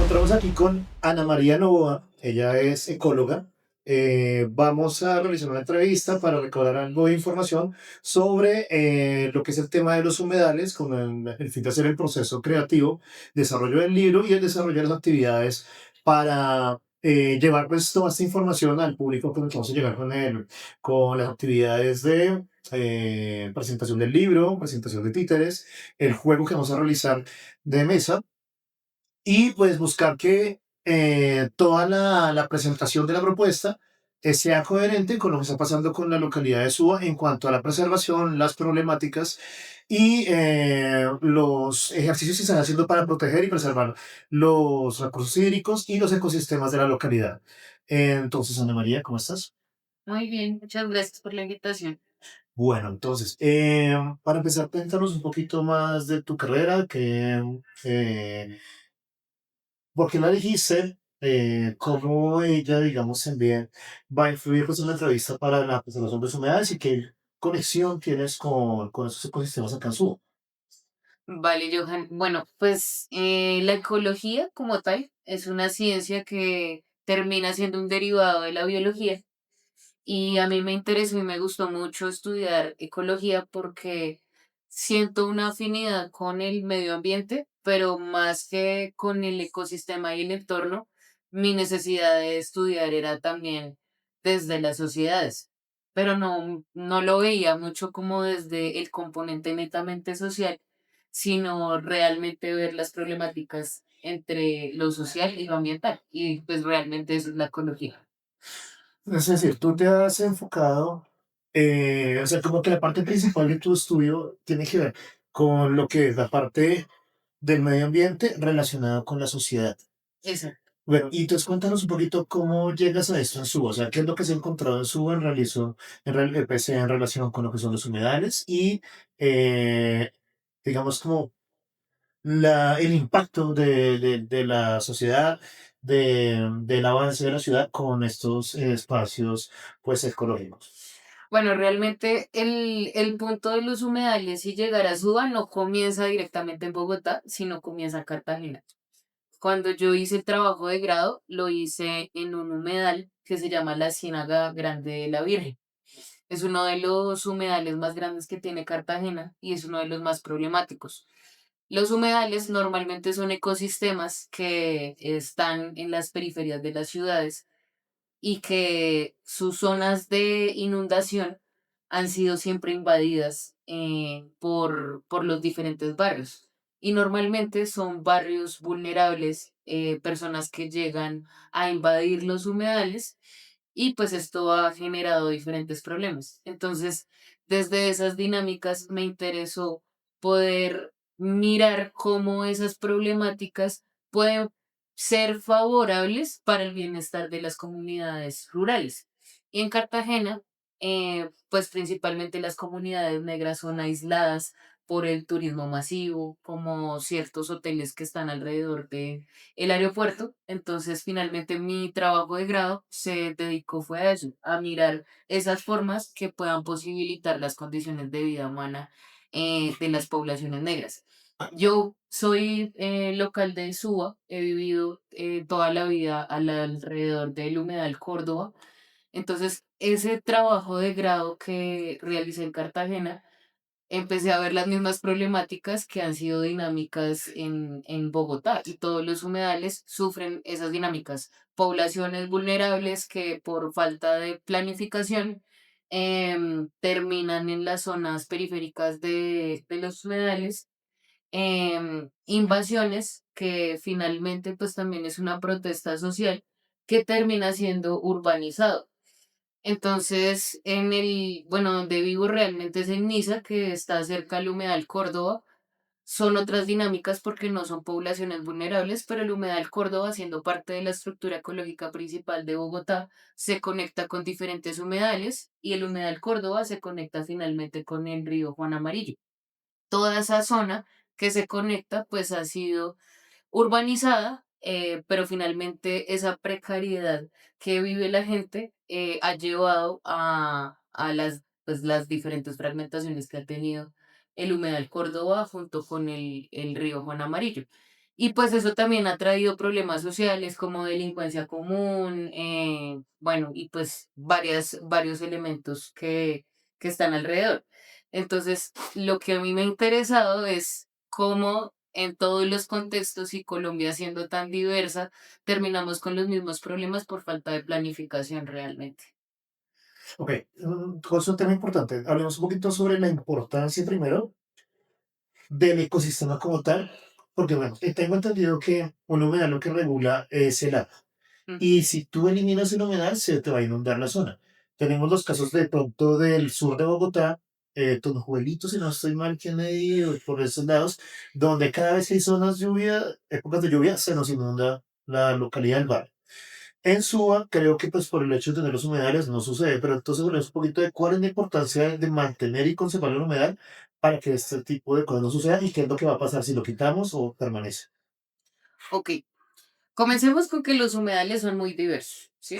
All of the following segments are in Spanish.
encontramos aquí con Ana María Novoa, ella es ecóloga. Vamos a realizar una entrevista para recaudar algo de información sobre lo que es el tema de los humedales, con el fin de hacer el proceso creativo, desarrollo del libro y el desarrollo de las actividades para llevar pues, toda esta información al público. Pues vamos a llegar con las actividades de presentación del libro, presentación de títeres, el juego que vamos a realizar de mesa y pues buscar que toda la presentación de la propuesta sea coherente con lo que está pasando con la localidad de Suba en cuanto a la preservación, las problemáticas y los ejercicios que se están haciendo para proteger y preservar los recursos hídricos y los ecosistemas de la localidad. Entonces, Ana María, ¿cómo estás? Muy bien, muchas gracias por la invitación. Bueno, entonces, para empezar, cuéntanos un poquito más de tu carrera, ¿por qué la elegiste? ¿Cómo ella, digamos, también va a influir pues, en la entrevista para la preservación de las humedades y qué conexión tienes con esos ecosistemas acá en Suba? Vale, Johan. Bueno, pues la ecología como tal es una ciencia que termina siendo un derivado de la biología y a mí me interesó y me gustó mucho estudiar ecología porque siento una afinidad con el medio ambiente, pero más que con el ecosistema y el entorno, mi necesidad de estudiar era también desde las sociedades, pero no lo veía mucho como desde el componente netamente social, sino realmente ver las problemáticas entre lo social y lo ambiental, y pues realmente eso es la ecología. Es decir, tú te has enfocado, o sea, como que la parte principal de tu estudio tiene que ver con lo que es la parte del medio ambiente relacionada con la sociedad. Exacto. Bueno, y entonces cuéntanos un poquito cómo llegas a esto en Suba, o sea, qué es lo que se ha encontrado en Suba pues, en relación con lo que son los humedales y, eh, digamos, como el impacto de la sociedad, del avance de la ciudad con estos espacios, pues, ecológicos. Bueno, realmente el punto de los humedales y llegar a Suba no comienza directamente en Bogotá, sino comienza en Cartagena. Cuando yo hice el trabajo de grado, lo hice en un humedal que se llama la Ciénaga Grande de la Virgen. Es uno de los humedales más grandes que tiene Cartagena y es uno de los más problemáticos. Los humedales normalmente son ecosistemas que están en las periferias de las ciudades y que sus zonas de inundación han sido siempre invadidas por los diferentes barrios. Y normalmente son barrios vulnerables, personas que llegan a invadir los humedales y pues esto ha generado diferentes problemas. Entonces, desde esas dinámicas me interesó poder mirar cómo esas problemáticas pueden ser favorables para el bienestar de las comunidades rurales. Y en Cartagena, pues principalmente las comunidades negras son aisladas por el turismo masivo, como ciertos hoteles que están alrededor de el aeropuerto. Entonces, finalmente mi trabajo de grado se dedicó fue a eso, a mirar esas formas que puedan posibilitar las condiciones de vida humana de las poblaciones negras. Yo soy local de Suba, he vivido toda la vida alrededor del Humedal Córdoba. Entonces, ese trabajo de grado que realicé en Cartagena, empecé a ver las mismas problemáticas que han sido dinámicas en Bogotá y todos los humedales sufren esas dinámicas. Poblaciones vulnerables que por falta de planificación terminan en las zonas periféricas de los humedales, invasiones, que finalmente pues también es una protesta social que termina siendo urbanizado. Entonces, bueno, donde vivo realmente es en Niza, que está cerca al Humedal Córdoba. Son otras dinámicas porque no son poblaciones vulnerables, pero el Humedal Córdoba, siendo parte de la estructura ecológica principal de Bogotá, se conecta con diferentes humedales y el Humedal Córdoba se conecta finalmente con el río Juan Amarillo. Toda esa zona que se conecta, pues ha sido urbanizada, pero finalmente esa precariedad que vive la gente ha llevado a pues, las diferentes fragmentaciones que ha tenido el Humedal Córdoba junto con el río Juan Amarillo. Y pues eso también ha traído problemas sociales como delincuencia común, bueno, y pues varios elementos que están alrededor. Entonces, lo que a mí me ha interesado es cómo en todos los contextos y Colombia siendo tan diversa, terminamos con los mismos problemas por falta de planificación realmente. Ok, cosa un tema importante. Hablemos un poquito sobre la importancia primero del ecosistema como tal, porque bueno, tengo entendido que un humedal lo que regula es el agua. Y Ujú. si tú eliminas el humedal, se te va a inundar la zona. Tenemos los casos de pronto del sur de Bogotá, Tunjuelito, si no estoy mal, Kennedy, o por esos lados, donde cada vez que hay zonas lluvia, épocas de lluvia, se nos inunda la localidad del barrio. En Suba, creo que pues por el hecho de tener los humedales no sucede, pero entonces hablemos un poquito de cuál es la importancia de mantener y conservar el humedal para que este tipo de cosas no sucedan y qué es lo que va a pasar si lo quitamos o permanece. Ok, comencemos con que los humedales son muy diversos, ¿sí?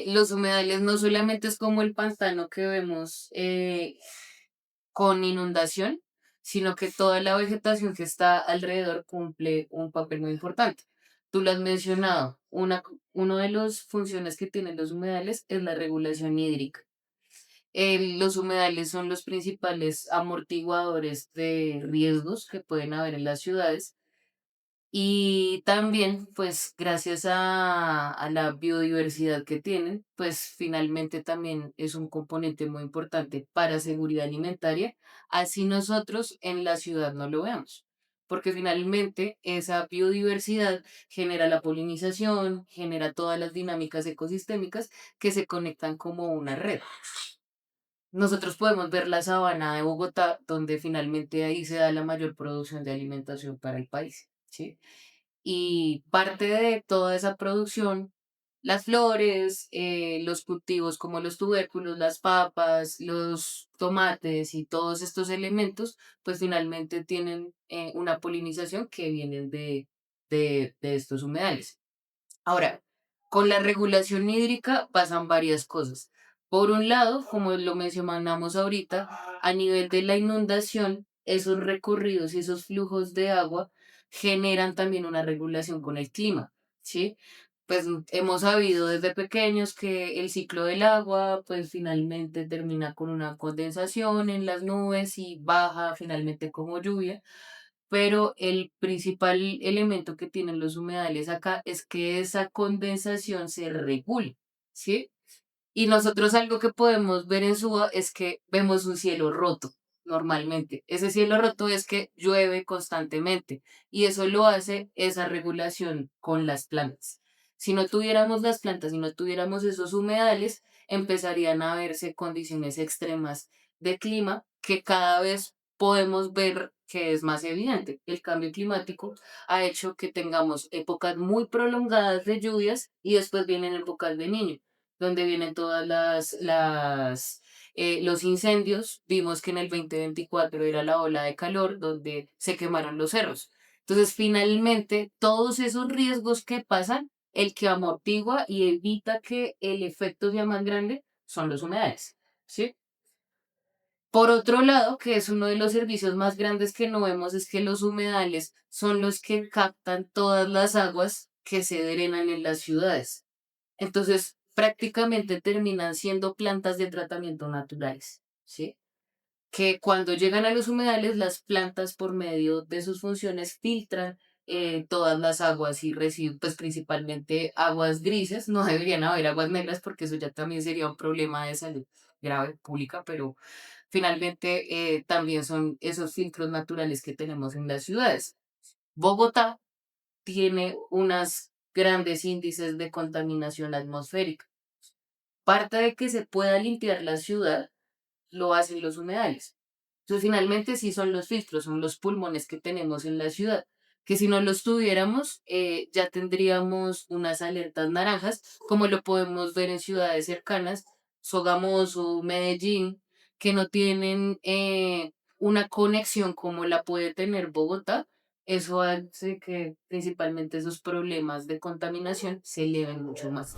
Los humedales no solamente es como el pantano que vemos con inundación, sino que toda la vegetación que está alrededor cumple un papel muy importante. Tú lo has mencionado, una de las funciones que tienen los humedales es la regulación hídrica. Los humedales son los principales amortiguadores de riesgos que pueden haber en las ciudades y también, pues, gracias a la biodiversidad que tienen, pues finalmente también es un componente muy importante para seguridad alimentaria, así nosotros en la ciudad no lo veamos, porque finalmente esa biodiversidad genera la polinización, genera todas las dinámicas ecosistémicas que se conectan como una red. Nosotros podemos ver la sabana de Bogotá, donde finalmente ahí se da la mayor producción de alimentación para el país, ¿sí? Y parte de toda esa producción, las flores, los cultivos como los tubérculos, las papas, los tomates y todos estos elementos, pues finalmente tienen una polinización que viene de estos humedales. Ahora, con la regulación hídrica pasan varias cosas. Por un lado, como lo mencionamos ahorita, a nivel de la inundación, esos recorridos y esos flujos de agua generan también una regulación con el clima, ¿sí? Pues hemos sabido desde pequeños que el ciclo del agua, pues finalmente termina con una condensación en las nubes y baja finalmente como lluvia, pero el principal elemento que tienen los humedales acá es que esa condensación se regule, ¿sí? Y nosotros algo que podemos ver en Suba es que vemos un cielo roto normalmente. Ese cielo roto es que llueve constantemente y eso lo hace esa regulación con las plantas. Si no tuviéramos las plantas, si no tuviéramos esos humedales, empezarían a verse condiciones extremas de clima que cada vez podemos ver que es más evidente. El cambio climático ha hecho que tengamos épocas muy prolongadas de lluvias y después vienen épocas de niño donde vienen todas los incendios. Vimos que en el 2024 era la ola de calor donde se quemaron los cerros. Entonces, finalmente, todos esos riesgos que pasan, el que amortigua y evita que el efecto sea más grande son los humedales, ¿sí? Por otro lado, que es uno de los servicios más grandes que no vemos, es que los humedales son los que captan todas las aguas que se drenan en las ciudades. Entonces, prácticamente terminan siendo plantas de tratamiento naturales, ¿sí? Que cuando llegan a los humedales, las plantas por medio de sus funciones filtran todas las aguas y residuos, pues principalmente aguas grises, no deberían haber aguas negras porque eso ya también sería un problema de salud grave pública, pero finalmente también son esos filtros naturales que tenemos en las ciudades. Bogotá tiene unas grandes índices de contaminación atmosférica. Parte de que se pueda limpiar la ciudad lo hacen los humedales. Entonces, finalmente sí son los filtros, son los pulmones que tenemos en la ciudad, que si no los tuviéramos, ya tendríamos unas alertas naranjas, como lo podemos ver en ciudades cercanas, Sogamoso, Medellín, que no tienen una conexión como la puede tener Bogotá. Eso hace que principalmente esos problemas de contaminación se eleven mucho más.